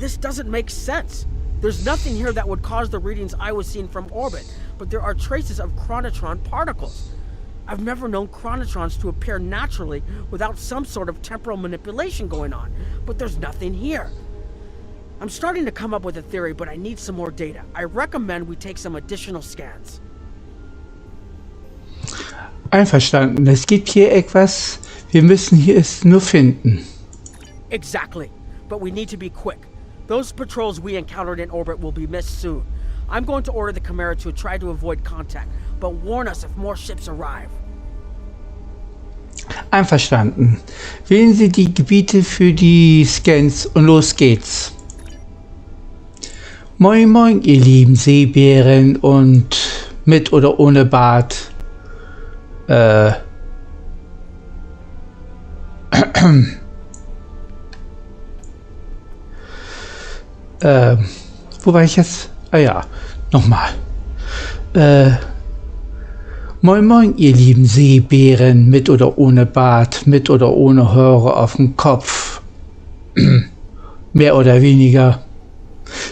This doesn't make sense. There's nothing here that would cause the readings I was seeing from orbit, but there are traces of chronotron particles. I've never known chronotrons to appear naturally without some sort of temporal manipulation going on, but there's nothing here. I'm starting to come up with a theory, but I need some more data. I recommend we take some additional scans. Einverstanden. Es gibt hier etwas, wir müssen hier es nur finden. Exactly, but we need to be quick. Those patrols we encountered in orbit will be missed soon. I'm going to order the Chimera to try to avoid contact, but warn us if more ships arrive. Einverstanden. Wählen Sie die Gebiete für die Scans und los geht's. Moin moin, ihr lieben Seebären und mit oder ohne Bart. Wo war ich jetzt? Ah ja, nochmal. Moin moin, ihr lieben Seebären, mit oder ohne Bart, mit oder ohne Haare auf dem Kopf. Mehr oder weniger.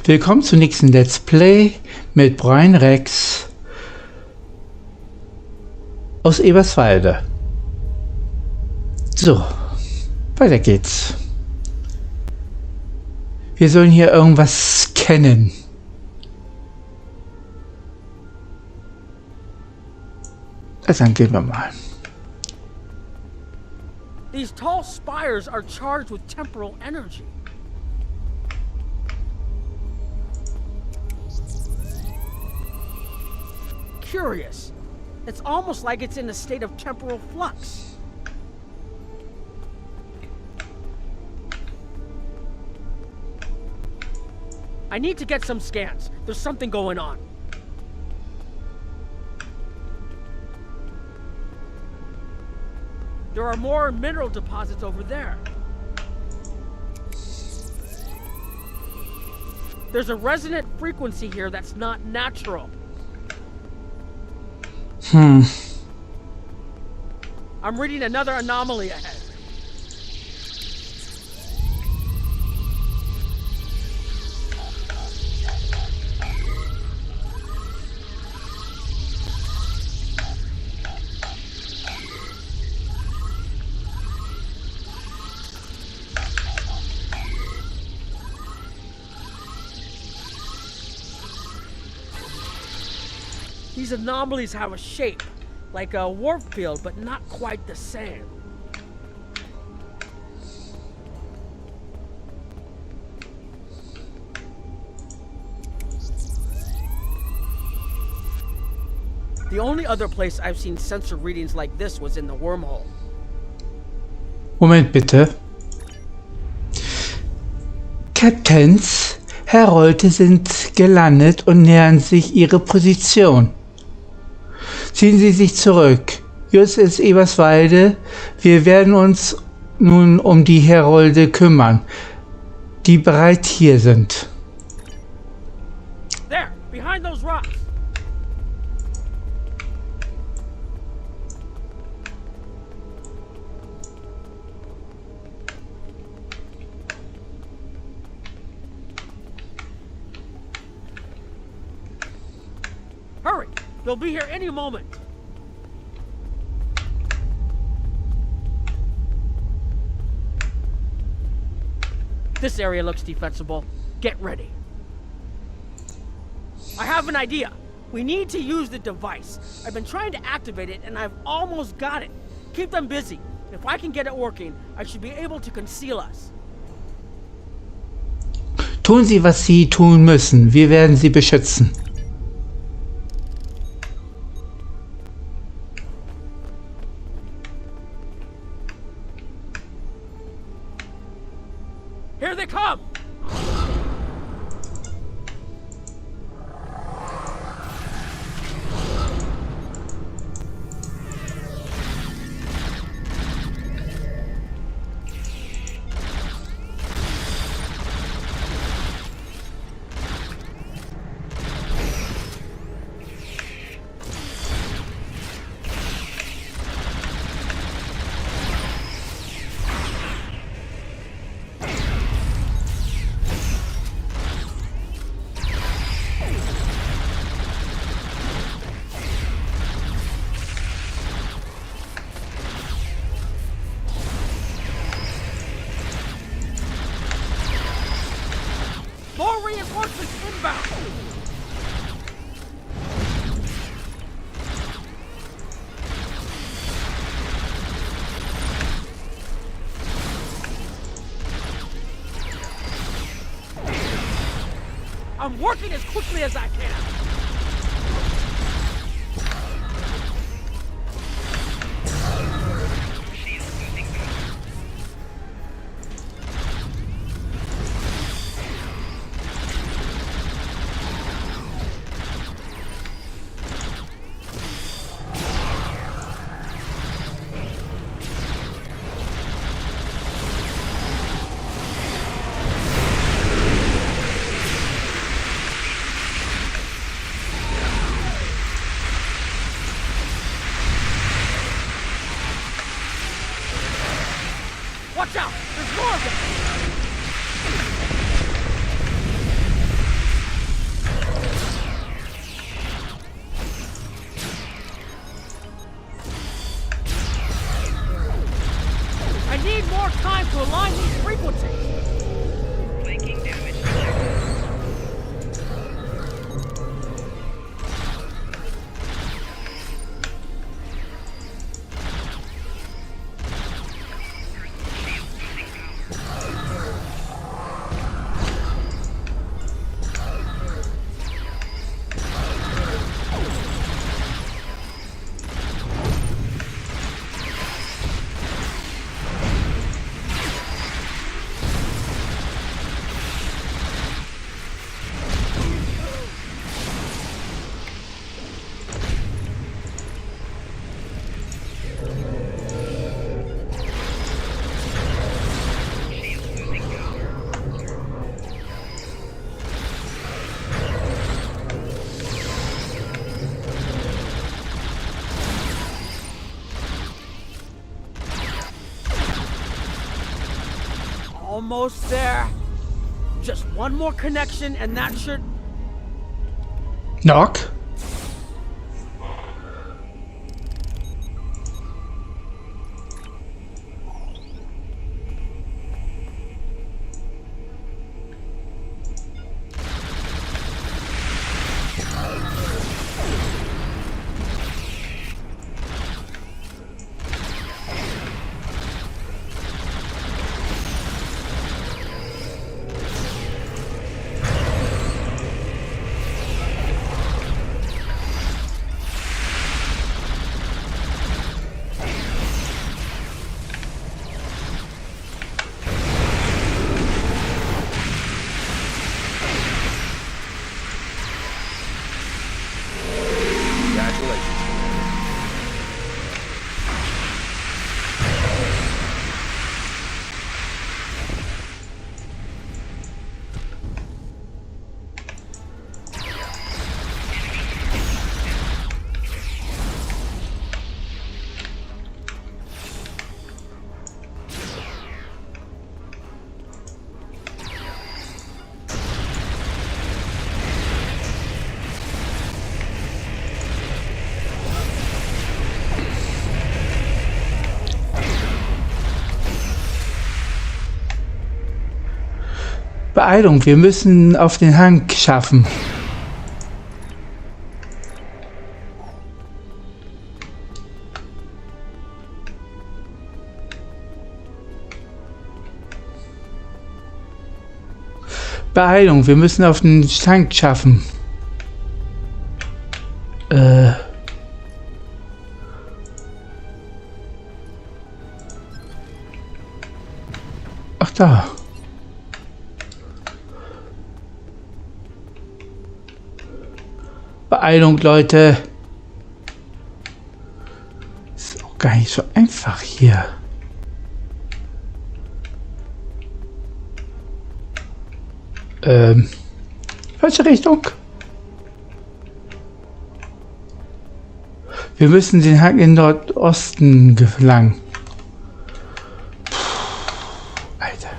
Willkommen zum nächsten Let's Play mit Brian Rex aus Eberswalde. So, weiter geht's. Wir sollen hier irgendwas scannen. Also dann gehen wir mal. These tall spires are charged with temporal energy. Curious. It's almost like it's in a state of temporal flux. I need to get some scans. There's something going on. There are more mineral deposits over there. There's a resonant frequency here that's not natural. I'm reading another anomaly ahead. These anomalies have a shape, like a warp field, but not quite the same. The only other place I've seen sensor readings like this was in the wormhole. Moment bitte. Captains, Herolde sind gelandet und nähern sich ihre Position. Ziehen Sie sich zurück. Just ist Eberswalde. Wir werden uns nun um die Herolde kümmern, die bereit hier sind. There, behind those rocks. Hurry! They'll be here any moment. This area looks defensible. Get ready. I have an idea. We need to use the device. I've been trying to activate it and I've almost got it. Keep them busy. If I can get it working, I should be able to conceal us. Tun Sie, was Sie tun müssen. Wir werden Sie beschützen. Here they come! More reinforcements inbound! I'm working as quickly as I can! Watch out! There's more of them! I need more time to align these frequencies! Flanking damage. Almost there. Just one more connection and that should... Knock. Beeilung, wir müssen auf den Hang schaffen. Beeilung, wir müssen auf den Hang schaffen. Ach da. Beeilung, Leute. Ist auch gar nicht so einfach hier. Falsche Richtung. Wir müssen den Hang in Nordosten gelangen. Alter.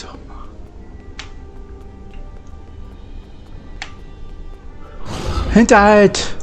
So. Hinterhalt!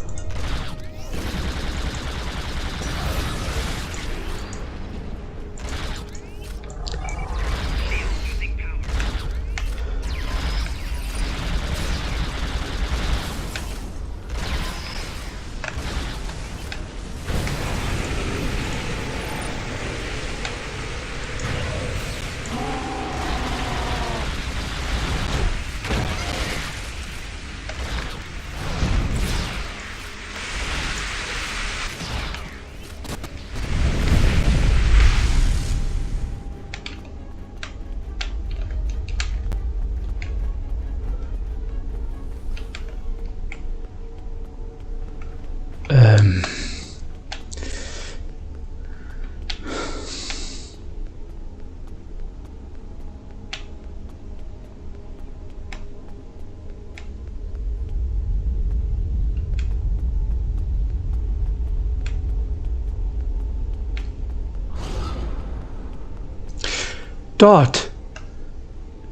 Dort.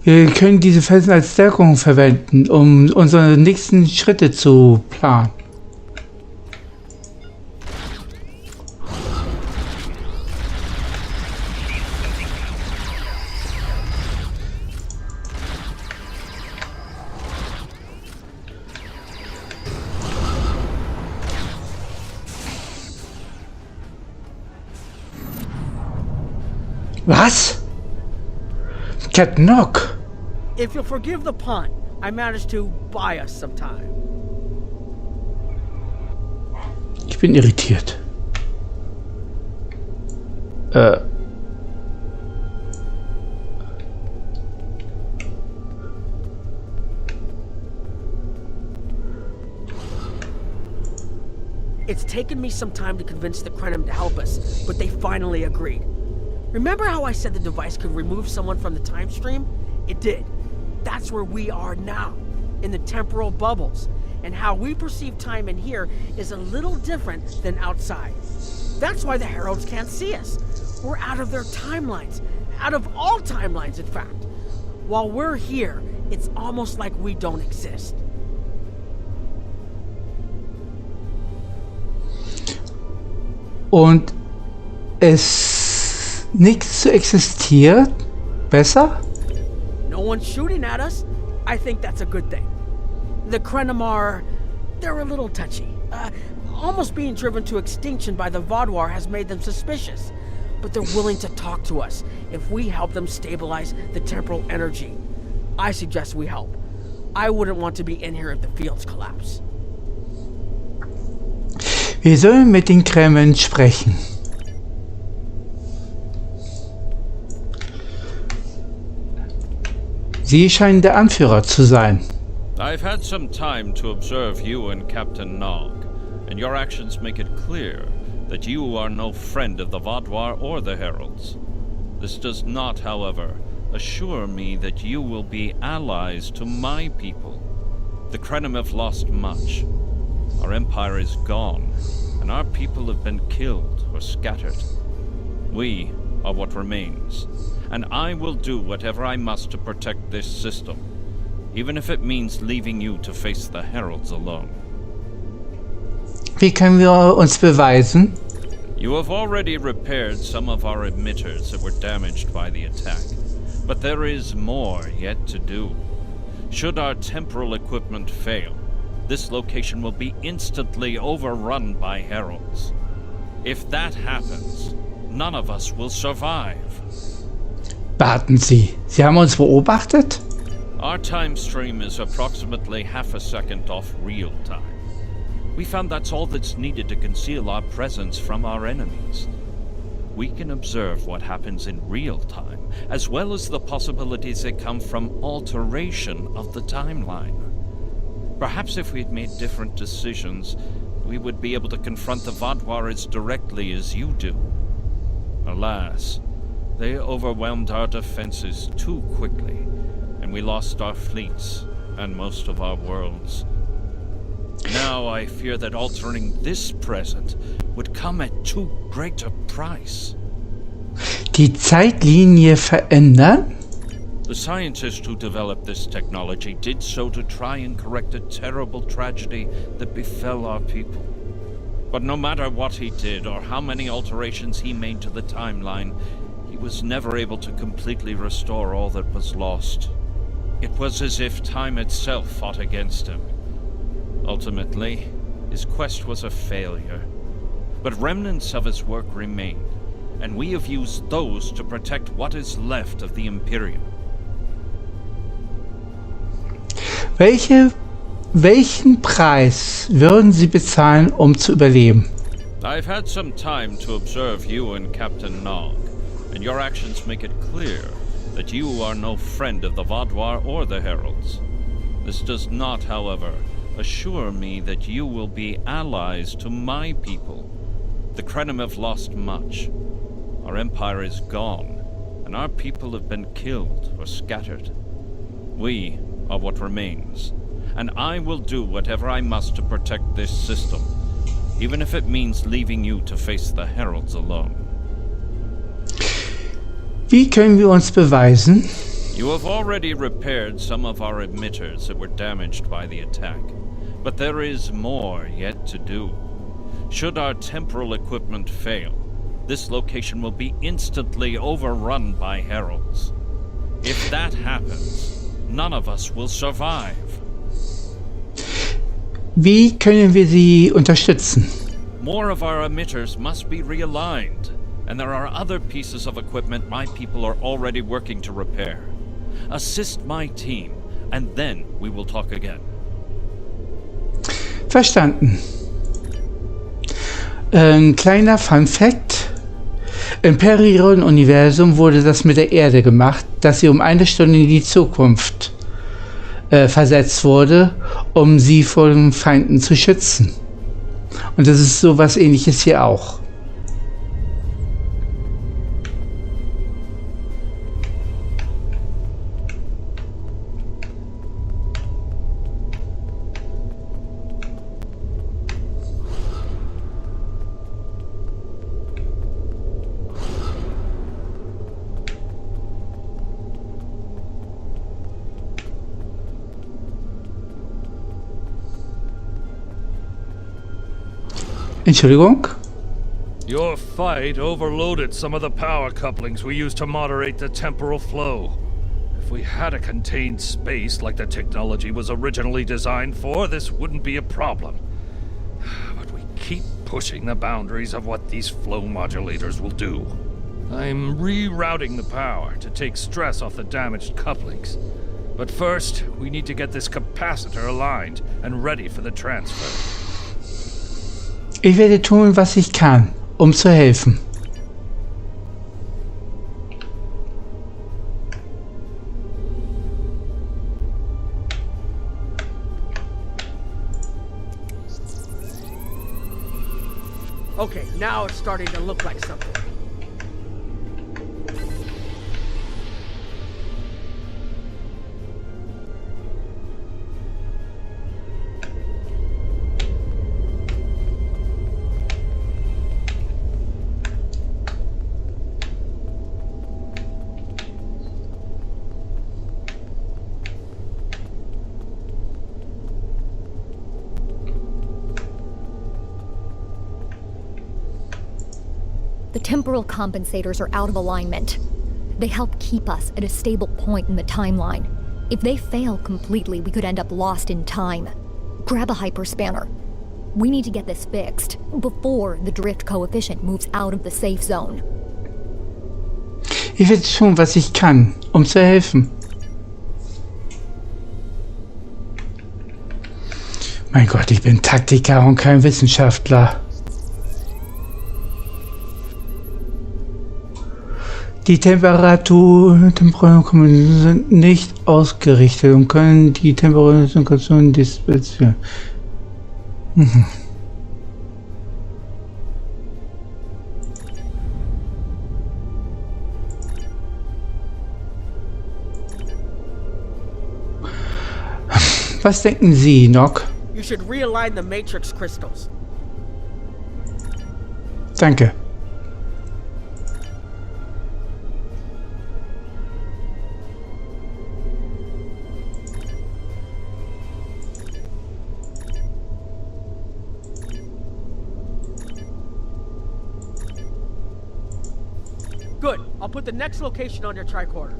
Wir können diese Felsen als Deckung verwenden, um unsere nächsten Schritte zu planen. Was? Captain Nock. If you'll forgive the pun, I managed to buy us some time. Ich bin irritiert. It's taken me some time to convince the Krenim to help us, but they finally agreed. Remember how I said the device could remove someone from the time stream? It did. That's where we are now, in the temporal bubbles. And how we perceive time in here is a little different than outside. That's why the Heralds can't see us. We're out of their timelines. Out of all timelines, in fact. While we're here, it's almost like we don't exist. Und nichts zu existiert? Besser? No one's shooting at us. I think that's a good thing. The Krenim they're a little touchy. Almost being driven to extinction by the Vaadwaur has made them suspicious. But they're willing to talk to us if we help them stabilize the temporal energy. I suggest we help. I wouldn't want to be in here if the fields collapse. Wir sollen mit den Kremen sprechen. Sie scheinen der Anführer zu sein. I've had some time to observe you and Captain Nog, and your actions make it clear that you are no friend of the Vaadwaur or the Heralds. This does not, however, assure me that you will be allies to my people. The Krenim have lost much. Our empire is gone, and our people have been killed or scattered. We are what remains, and I will do whatever I must to protect this system, even if it means leaving you to face the Heralds alone. Wie können wir uns beweisen? You have already repaired some of our emitters that were damaged by the attack, but there is more yet to do. Should our temporal equipment fail, this location will be instantly overrun by Heralds. If that happens, none of us will survive. Warten Sie, Sie haben uns beobachtet? Our time stream is approximately half a second off real time. We found that's all that's needed to conceal our presence from our enemies. We can observe what happens in real time, as well as the possibilities that come from alteration of the timeline. Perhaps if we'd made different decisions, we would be able to confront the Vaadwaur as directly as you do. Alas, they overwhelmed our defenses too quickly, and we lost our fleets and most of our worlds. Now I fear that altering this present would come at too great a price. Die Zeitlinie verändern? The scientist who developed this technology did so to try and correct a terrible tragedy that befell our people. But no matter what he did or how many alterations he made to the timeline, he was never able to completely restore all that was lost. It was as if time itself fought against him. Ultimately, his quest was a failure. But remnants of his work remain, and we have used those to protect what is left of the Imperium. Welchen Preis würden Sie bezahlen, zu überleben? I've had some time to observe you and Captain Nog, and your actions make it clear that you are no friend of the Vaudois or the Heralds. This does not, however, assure me that you will be allies to my people. The Krenim have lost much. Our empire is gone, and our people have been killed or scattered. We are what remains, and I will do whatever I must to protect this system, even if it means leaving you to face the Heralds alone. Wie können wir uns beweisen? You have already repaired some of our emitters that were damaged by the attack, but there is more yet to do. Should our temporal equipment fail, this location will be instantly overrun by Heralds. If that happens, none of us will survive. Wie können wir sie unterstützen? More of our emitters must be realigned, and there are other pieces of equipment my people are already working to repair. Assist my team, and then we will talk again. Verstanden. Ein kleiner Fun Fact. Im Periron-Universum wurde das mit der Erde gemacht, dass sie um 1 Stunde in die Zukunft versetzt wurde, um sie vor den Feinden zu schützen. Und das ist so was Ähnliches hier auch. Entschuldigung? Your fight overloaded some of the power couplings we used to moderate the temporal flow. If we had a contained space like the technology was originally designed for, this wouldn't be a problem. But we keep pushing the boundaries of what these flow modulators will do. I'm rerouting the power to take stress off the damaged couplings. But first, we need to get this capacitor aligned and ready for the transfer. Ich werde tun, was ich kann, zu helfen. Okay, now it's starting to look like something. The temporal compensators are out of alignment. They help keep us at a stable point in the timeline. If they fail completely, we could end up lost in time. Grab a hyperspanner. We need to get this fixed before the drift coefficient moves out of the safe zone. Ich werde tun, was ich kann, zu helfen. Mein Gott, ich bin Taktiker und kein Wissenschaftler. Die Temperaturen sind nicht ausgerichtet und können die Temperaturen dispersieren. Was denken Sie, Nog? You should realign the matrix crystals. Danke. Good. I'll put the next location on your tricorder.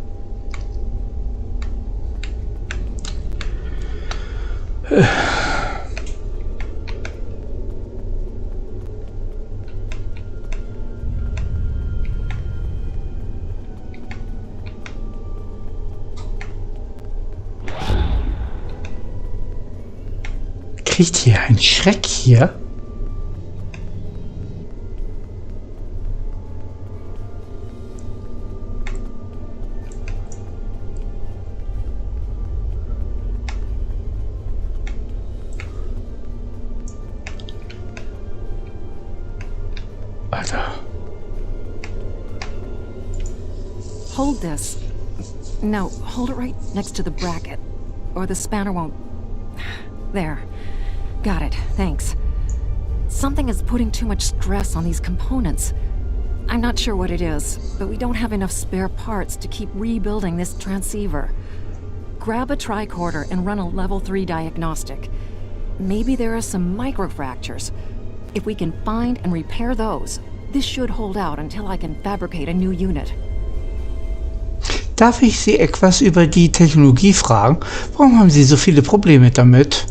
Kriegt hier ein Schreck hier? Alter. Hold this. No, hold it right next to the bracket, or the spanner won't... There. Got it, thanks. Something is putting too much stress on these components. I'm not sure what it is, but we don't have enough spare parts to keep rebuilding this transceiver. Grab a tricorder and run a level 3 diagnostic. Maybe there are some microfractures. If we can find and repair those, this should hold out until I can fabricate a new unit. Darf ich Sie etwas über die Technologie fragen? Warum haben Sie so viele Probleme damit?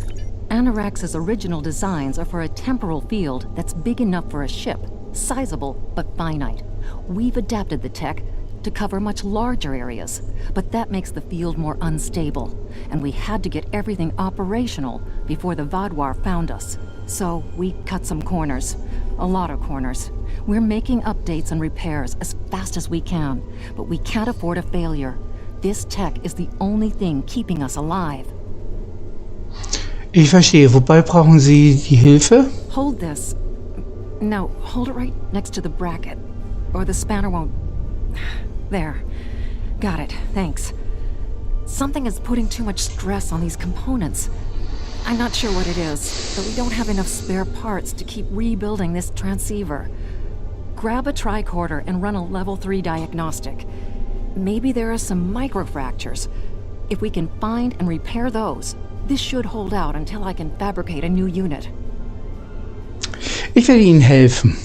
Anorax's original designs are for a temporal field that's big enough for a ship, sizable but finite. We've adapted the tech to cover much larger areas, but that makes the field more unstable, and we had to get everything operational before the Vaadwaur found us. So we cut some corners, a lot of corners. We're making updates and repairs as fast as we can, but we can't afford a failure. This tech is the only thing keeping us alive. Ich verstehe. Wobei brauchen Sie die Hilfe? Hold this. No, hold it right next to the bracket, or the spanner won't... There. Got it, thanks. Something is putting too much stress on these components. I'm not sure what it is, but we don't have enough spare parts to keep rebuilding this transceiver. Grab a tricorder and run a level 3 diagnostic. Maybe there are some microfractures. If we can find and repair those, this should hold out until I can fabricate a new unit. Ich werde Ihnen helfen.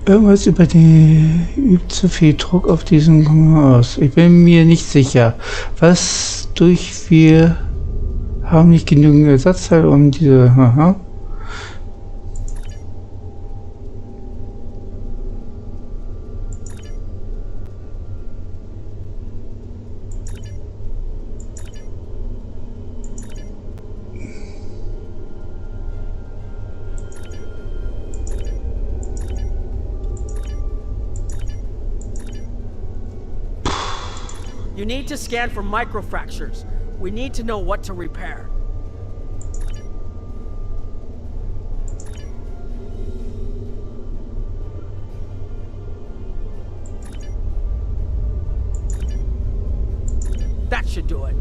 Irgendwas über die übt zu viel Druck auf diesen aus. Ich bin mir nicht sicher. Was durch wir haben nicht genügend Ersatzteile um diese... Aha. You need to scan for microfractures. We need to know what to repair. That should do it.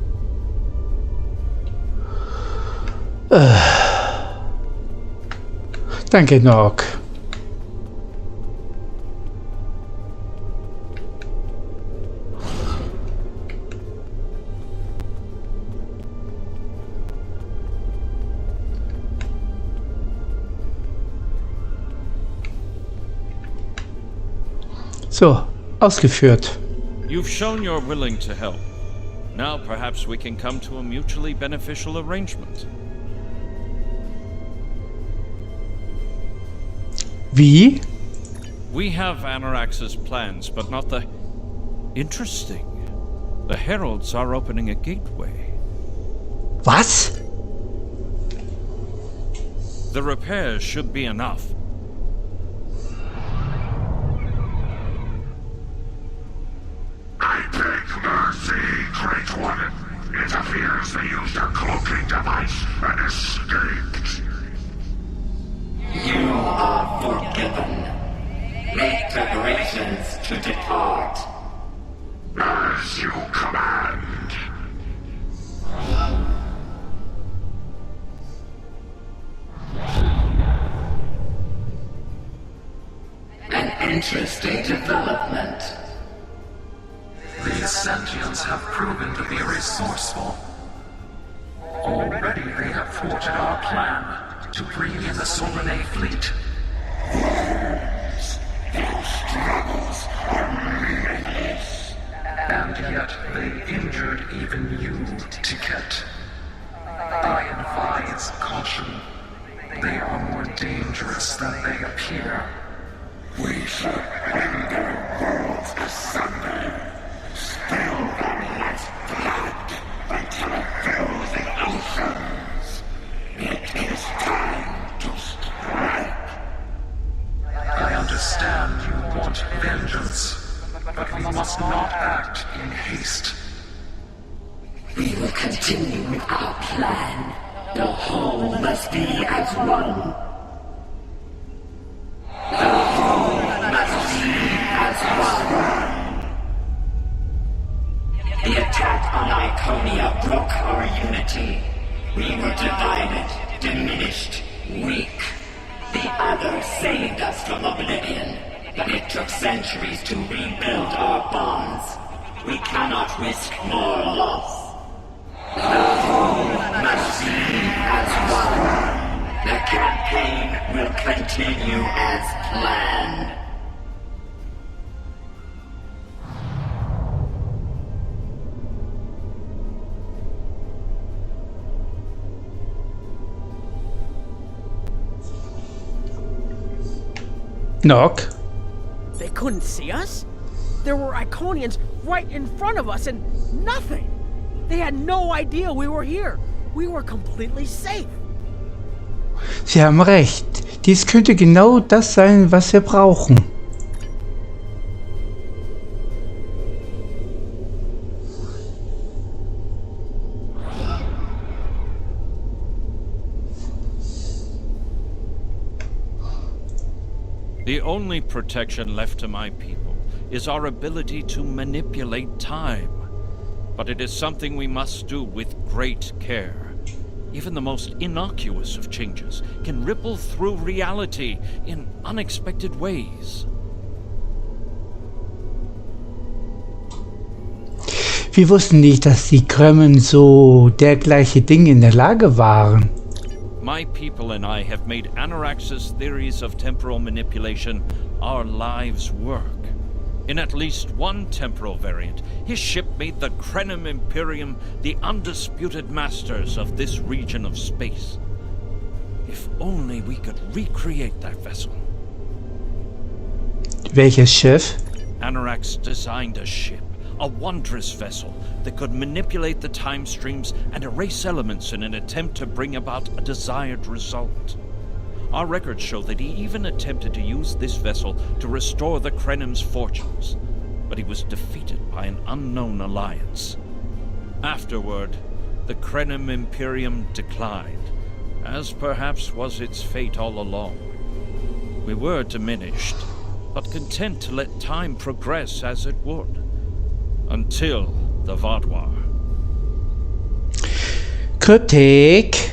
Danke, Nog. So, ausgeführt. You've shown you're willing to help. Now perhaps we can come to a mutually beneficial arrangement. Wie? We have Anorax's plans, but not the... Interesting. The Heralds are opening a gateway. Was? The repairs should be enough. I beg mercy, Great One. It appears they used a cloaking device and escaped. You are forgiven. Make preparations to depart. As you command. An interesting development. These sentients have proven to be resourceful. Already they have thwarted our plan to bring in the Solonay fleet. Their struggles are meaningless. And yet they injured even you, Ticket. I advise caution. They are more dangerous than they appear. We should render worlds asunder. Spill Rahlmeyer's blood until it fills the oceans. It is time to strike. I understand you want vengeance, but we must not act in haste. We will continue with our plan. The whole must be as one. The whole must be as one. The attack on Iconia broke our unity. We were divided, diminished, weak. The others saved us from oblivion, but it took centuries to rebuild our bonds. We cannot risk more loss. The whole must be as one. The campaign will continue as planned. Knock. They couldn't see us? There were Iconians right in front of us and nothing. They had no idea we were here. We were completely safe. Sie haben recht. Dies könnte genau das sein, was wir brauchen. The only protection left to my people is our ability to manipulate time. But it is something we must do with great care. Even the most innocuous of changes can ripple through reality in unexpected ways. Wir wussten nicht, dass die Kremmen so dergleiche Dinge in der Lage waren. My people and I have made Anarax's theories of temporal manipulation our lives' work. In at least one temporal variant, his ship made the Krenim Imperium the undisputed masters of this region of space. If only we could recreate that vessel. Welches Schiff? Anarax designed a ship, a wondrous vessel that could manipulate the time streams and erase elements in an attempt to bring about a desired result. Our records show that he even attempted to use this vessel to restore the Krenim's fortunes, but he was defeated by an unknown alliance. Afterward, the Krenim Imperium declined, as perhaps was its fate all along. We were diminished, but content to let time progress as it would, until the Vaadwaur. Kritik.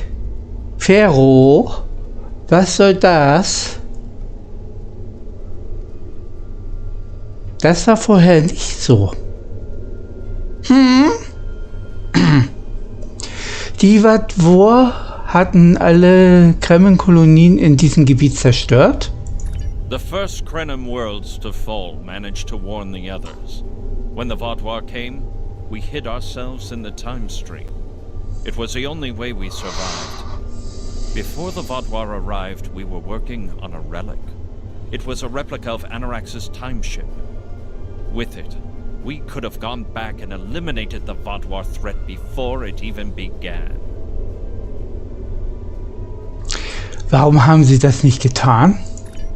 Pharaoh. Was soll das? Das war vorher nicht so. Die Vaadwaur hatten alle Kremen-Kolonien in diesem Gebiet zerstört. The first Krenim worlds to fall managed to warn the others. When the Vaadwaur came, we hid ourselves in the time stream. It was the only way we survived. Before the Vaadwaur arrived, we were working on a relic. It was a replica of Anarax's time ship. With it, we could have gone back and eliminated the Vaadwaur threat before it even began. Warum haben sie das nicht getan?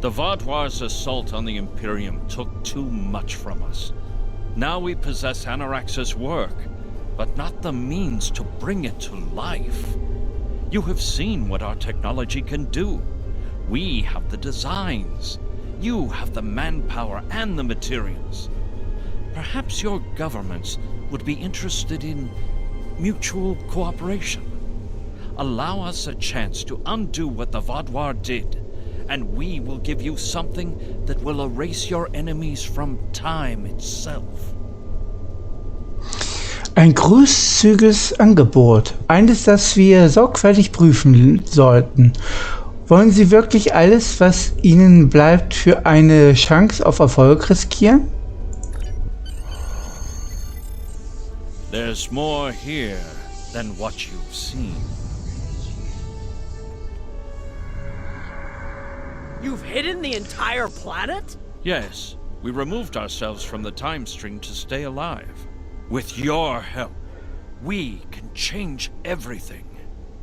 The Vaadwaur's assault on the Imperium took too much from us. Now we possess Anarax's work, but not the means to bring it to life. You have seen what our technology can do. We have the designs. You have the manpower and the materials. Perhaps your governments would be interested in mutual cooperation. Allow us a chance to undo what the Vaadwaur did, and we will give you something that will erase your enemies from time itself. Ein großzügiges Angebot. Eines, das wir sorgfältig prüfen sollten. Wollen Sie wirklich alles, was Ihnen bleibt, für eine Chance auf Erfolg riskieren? There's more here than what you've seen. You've hidden the entire planet? Yes, we removed ourselves from the time stream to stay alive. With your help, we can change everything.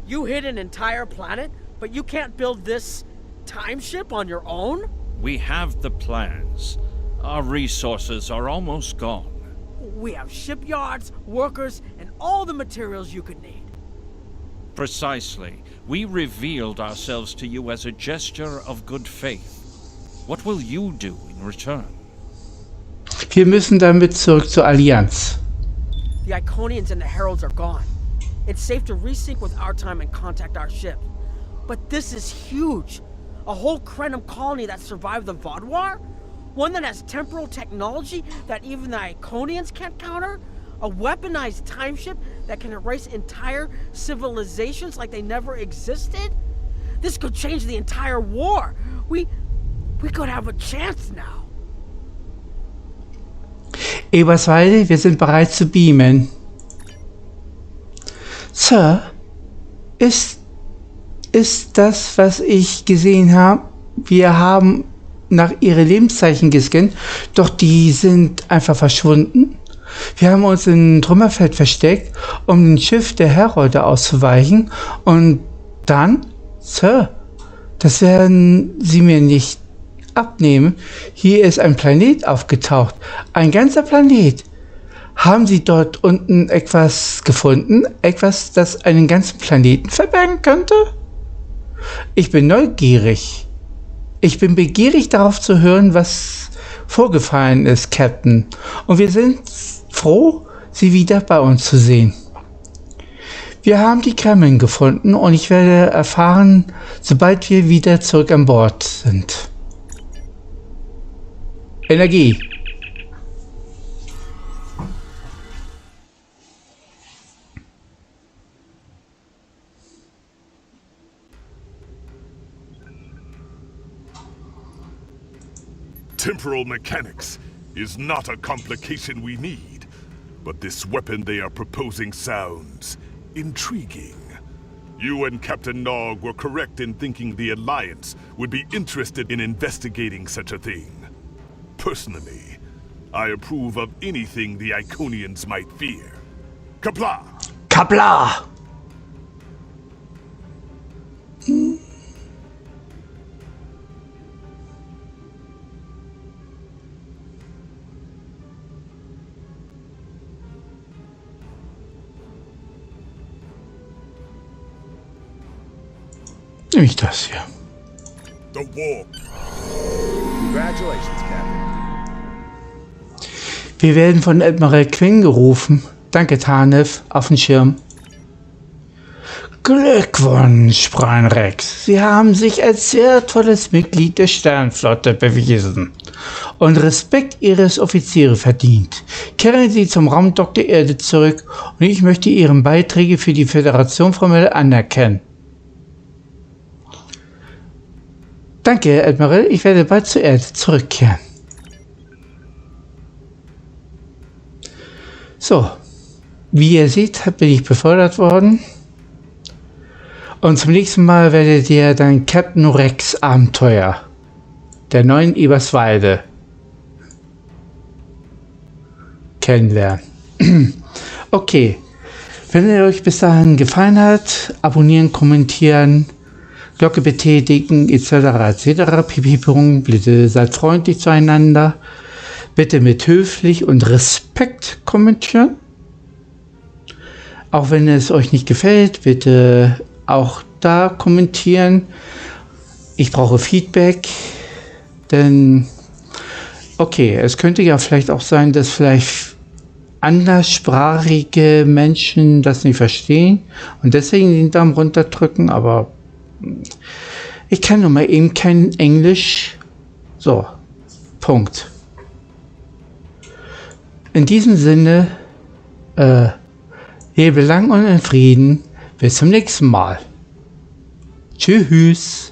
You hid an entire planet, but you can't build this time ship on your own? We have the plans. Our resources are almost gone. We have shipyards, workers, and all the materials you could need. Precisely. We revealed ourselves to you as a gesture of good faith. What will you do in return? Wir müssen damit zurück zur Allianz. The Iconians and the Heralds are gone. It's safe to resync with our time and contact our ship. But this is huge. A whole Krenum colony that survived the Vaudouar? One that has temporal technology that even the Iconians can't counter? A weaponized time ship that can erase entire civilizations like they never existed? This could change the entire war. We could have a chance now. Eberswalde, wir sind bereit zu beamen. Sir, ist das, was ich gesehen habe? Wir haben nach ihre Lebenszeichen gescannt, doch die sind einfach verschwunden. Wir haben uns im Trümmerfeld versteckt, um dem Schiff der Herolde auszuweichen. Und dann, Sir, das werden Sie mir nicht abnehmen. Hier ist ein Planet aufgetaucht. Ein ganzer Planet. Haben Sie dort unten etwas gefunden? Etwas, das einen ganzen Planeten verbergen könnte? Ich bin neugierig. Ich bin begierig darauf zu hören, was vorgefallen ist, Captain. Und wir sind froh, Sie wieder bei uns zu sehen. Wir haben die Kremlin gefunden und ich werde erfahren, sobald wir wieder zurück an Bord sind. Energie. Temporal mechanics is not a complication we need, but this weapon they are proposing sounds intriguing. You and Captain Nog were correct in thinking the Alliance would be interested in investigating such a thing. Personally, I approve of anything the Iconians might fear. Kapla! Kapla! Nehme ich das hier. The war. Congratulations, Captain. Wir werden von Admiral Quinn gerufen. Danke, Tanev. Auf den Schirm. Glückwunsch, Brian Rex. Sie haben sich als wertvolles Mitglied der Sternflotte bewiesen und Respekt Ihres Offiziere verdient. Kehren Sie zum Raumdock der Erde zurück und ich möchte Ihren Beiträge für die Föderation formell anerkennen. Danke, Admiral. Ich werde bald zur Erde zurückkehren. So, wie ihr seht, bin ich befördert worden. Und zum nächsten Mal werdet ihr dann Captain Rex Abenteuer der neuen Eberswalde kennenlernen. Okay, wenn er euch bis dahin gefallen hat, abonnieren, kommentieren, Glocke betätigen, etc. etc. Pipi, bitte seid freundlich zueinander. Bitte mit höflich und Respekt kommentieren. Auch wenn es euch nicht gefällt, bitte auch da kommentieren. Ich brauche Feedback, denn okay, es könnte ja vielleicht auch sein, dass vielleicht anderssprachige Menschen das nicht verstehen und deswegen den Daumen runterdrücken, aber ich kann nun mal eben kein Englisch. So, Punkt. In diesem Sinne, Lebe lang und in Frieden. Bis zum nächsten Mal. Tschüss.